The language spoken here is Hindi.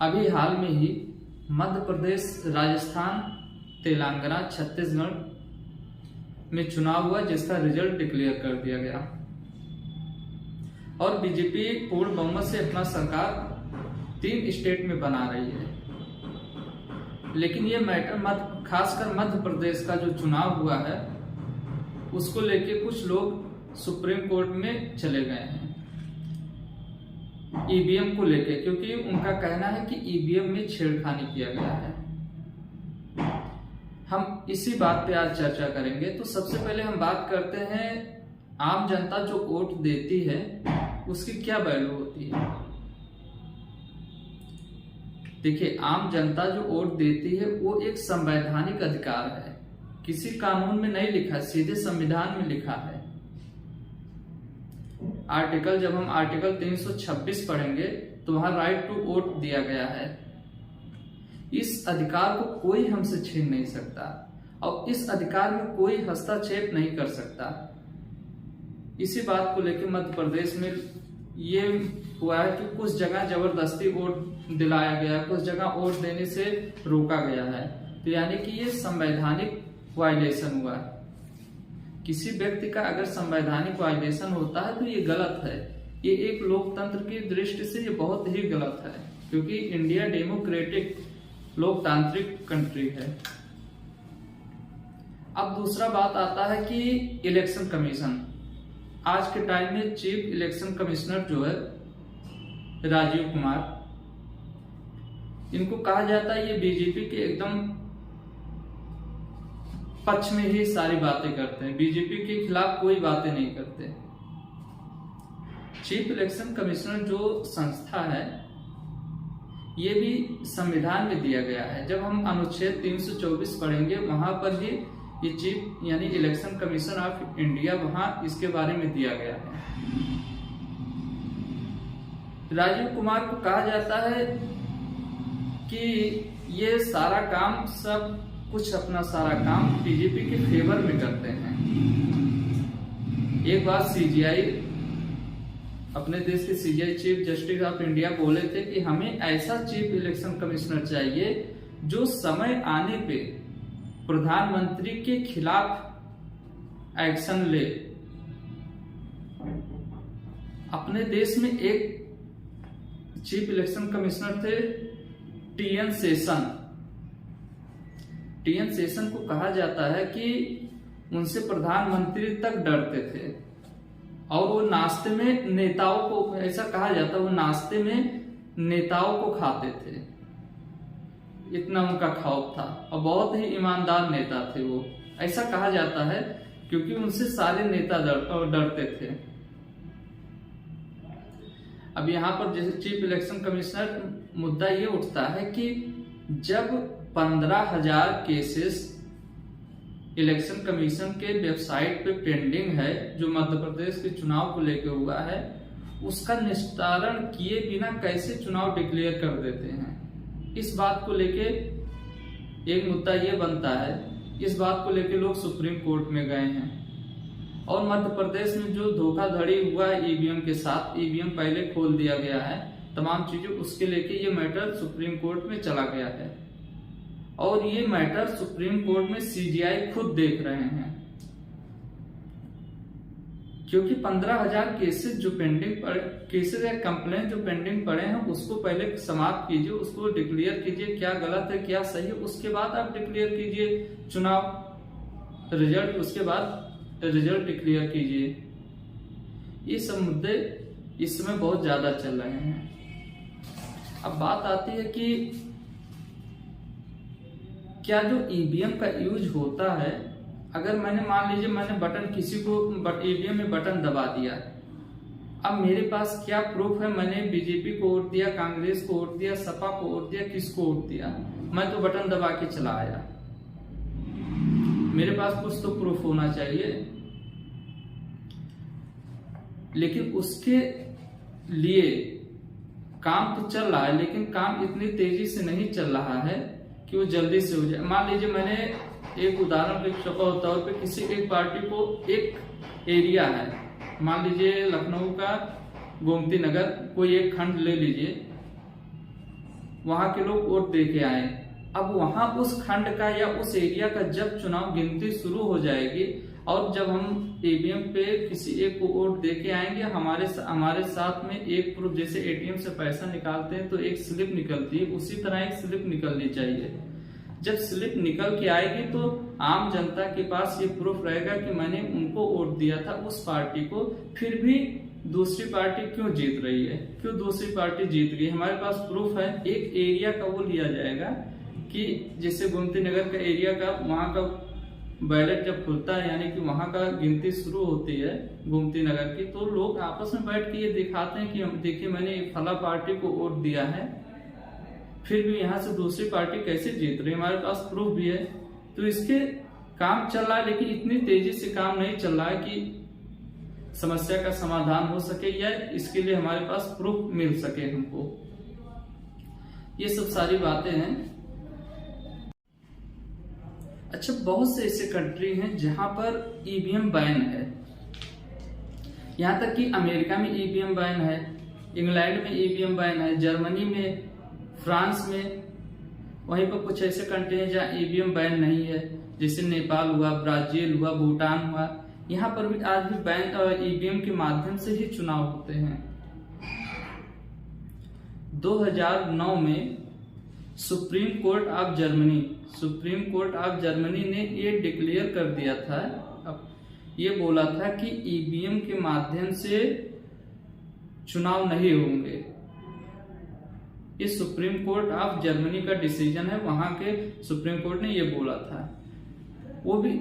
अभी हाल में ही मध्य प्रदेश, राजस्थान, तेलंगाना, छत्तीसगढ़ में चुनाव हुआ जिसका रिजल्ट डिक्लेयर कर दिया गया और बीजेपी पूर्ण बहुमत से अपना सरकार 3 स्टेट में बना रही है। लेकिन ये मैटर खासकर मध्य प्रदेश का जो चुनाव हुआ है उसको लेके कुछ लोग सुप्रीम कोर्ट में चले गए हैं ईवीएम को लेके, क्योंकि उनका कहना है कि ईवीएम में छेड़खानी किया गया है। हम इसी बात पे आज चर्चा करेंगे। तो सबसे पहले हम बात करते हैं आम जनता जो वोट देती है उसकी क्या वैल्यू होती है। देखिए, आम जनता जो वोट देती है वो एक संवैधानिक अधिकार है, किसी कानून में नहीं लिखा, सीधे संविधान में लिखा है। जब हम आर्टिकल 326 पढ़ेंगे तो वहां राइट टू वोट दिया गया है। इस अधिकार को कोई हमसे छीन नहीं सकता और इस अधिकार में कोई हस्तक्षेप नहीं कर सकता। इसी बात को लेकर मध्य प्रदेश में ये हुआ है कि कुछ जगह जबरदस्ती वोट दिलाया गया, कुछ जगह वोट देने से रोका गया है। तो यानी कि ये संवैधानिक वायलेशन हुआ। किसी व्यक्ति का अगर संवैधानिक वायलेशन होता है तो ये गलत है। ये एक लोकतंत्र की दृष्टि से ये बहुत ही गलत है, क्योंकि इंडिया डेमोक्रेटिक लोकतांत्रिक कंट्री है। अब दूसरा बात आता है कि इलेक्शन कमीशन। आज के टाइम में चीफ इलेक्शन कमिश्नर जो है राजीव कुमार, इनको कहा जाता है ये बीजेपी के एकदम पक्ष में ही सारी बातें करते हैं, बीजेपी के खिलाफ कोई बातें नहीं करते। चीफ इलेक्शन कमिश्नर जो संस्था है ये भी संविधान में दिया गया है। जब हम अनुच्छेद 324 पढ़ेंगे वहां पर ही ये चीफ यानी इलेक्शन कमीशन ऑफ इंडिया वहां इसके बारे में दिया गया है। राजीव कुमार को कहा जाता है कि ये सारा काम सब कुछ अपना सारा काम बीजेपी के फेवर में करते हैं। एक बार सीजीआई, अपने देश के CGI chief justice of India बोले थे कि हमें ऐसा चीफ इलेक्शन कमिश्नर चाहिए जो समय आने पे प्रधानमंत्री के खिलाफ एक्शन ले। अपने देश में एक चीफ इलेक्शन कमिश्नर थे टीएन शेषन। टीएन शेषन को कहा जाता है कि उनसे प्रधानमंत्री तक डरते थे और वो नाश्ते में नेताओं को, ऐसा कहा जाता है वो नाश्ते में नेताओं को खाते थे, इतना उनका खौफ था और बहुत ही ईमानदार नेता थे वो, ऐसा कहा जाता है, क्योंकि उनसे सारे नेता डरते थे। अब यहाँ पर जैसे चीफ इलेक्शन कमिश्नर मुद्दा ये उठता है कि जब 15,000 केसेस इलेक्शन कमीशन के वेबसाइट पे पेंडिंग है जो मध्य प्रदेश के चुनाव को लेकर हुआ है, उसका निस्तारण किए बिना कैसे चुनाव डिक्लेयर कर देते हैं। इस बात को लेके एक मुद्दा ये बनता है, इस बात को लेके लोग सुप्रीम कोर्ट में गए हैं और मध्य प्रदेश में जो धोखाधड़ी हुआ है ईवीएम के साथ, ईवीएम पहले खोल दिया गया है, तमाम चीजें उसके लेके ये मैटर सुप्रीम कोर्ट में चला गया है और ये मैटर सुप्रीम कोर्ट में सीजीआई खुद देख रहे हैं, क्योंकि 15,000 केसेस जो पेंडिंग पड़े, केसेस या कंप्लेंट जो पेंडिंग पड़े हैं उसको पहले समाप्त कीजिए, उसको डिक्लेयर कीजिए क्या गलत है क्या सही है, उसके बाद आप डिक्लेयर कीजिए चुनाव रिजल्ट, उसके बाद रिजल्ट डिक्लेयर कीजिए। ये सब मुद्दे इस समय बहुत ज्यादा चल रहे हैं। अब बात आती है कि क्या जो ईवीएम का यूज होता है, अगर मैंने मान लीजिए मैंने बटन किसी को ईवीएम में बटन दबा दिया, अब मेरे पास क्या प्रूफ है मैंने बीजेपी को वोट दिया, कांग्रेस को वोट दिया, सपा को वोट दिया, किसको वोट दिया? मैं तो बटन दबा के चला आया, मेरे पास कुछ तो प्रूफ होना चाहिए। लेकिन उसके लिए काम तो चल रहा है, लेकिन काम इतनी तेजी से नहीं चल रहा है कि वो जल्दी से हो जाए। मान लीजिए मैंने एक उदाहरण के तौर पे किसी एक पार्टी को, एक एरिया है, मान लीजिए लखनऊ का गोमती नगर, कोई एक खंड ले लीजिए, वहां के लोग वोट दे के आए। अब वहां उस खंड का या उस एरिया का जब चुनाव गिनती शुरू हो जाएगी और जब हम ईवीएम पे किसी एक को वोट दे के आएंगे, हमारे साथ में एक प्रूफ, जैसे एटीएम से पैसा निकालते हैं तो एक स्लिप निकलती है, उसी तरह एक स्लिप निकलनी चाहिए। जब स्लिप निकल के आएगी तो आम जनता के पास ये प्रूफ रहेगा कि मैंने उनको वोट दिया था, उस पार्टी को, फिर भी दूसरी पार्टी क्यों जीत रही है, क्यों दूसरी पार्टी जीत गई, हमारे पास प्रूफ है। एक एरिया का वो लिया जाएगा कि जैसे गोमती नगर का एरिया का, वहां का बैलेट जब खुलता है, यानी कि वहां का गिनती शुरू होती है गोमती नगर की, तो लोग आपस में बैठ के ये दिखाते हैं कि हम देखिए मैंने फला पार्टी को वोट दिया है, फिर भी यहाँ से दूसरी पार्टी कैसे जीत रही है, हमारे पास प्रूफ भी है। तो इसके काम चल रहा है, लेकिन इतनी तेजी से काम नहीं चल रहा है कि समस्या का समाधान हो सके या इसके लिए हमारे पास प्रूफ मिल सके हमको। ये सब सारी बातें हैं। अच्छा, बहुत से ऐसे कंट्री हैं जहां पर ईवीएम बैन है, यहां तक कि अमेरिका में ईवीएम बैन है, इंग्लैंड में ईवीएम बैन है, जर्मनी में, फ्रांस में। वहीं पर कुछ ऐसे कंट्री हैं जहां ईवीएम बैन नहीं है, जैसे नेपाल हुआ, ब्राजील हुआ, भूटान हुआ। यहाँ पर भी आज भी बैन ईवीएम के माध्यम से ही चुनाव होते हैं। 2009 में सुप्रीम कोर्ट ऑफ जर्मनी ने ये डिक्लेयर कर दिया था, अब ये बोला था कि ईवीएम के माध्यम से चुनाव नहीं होंगे। ये सुप्रीम कोर्ट ऑफ जर्मनी का डिसीजन है, वहां के सुप्रीम कोर्ट ने ये बोला था। वो भी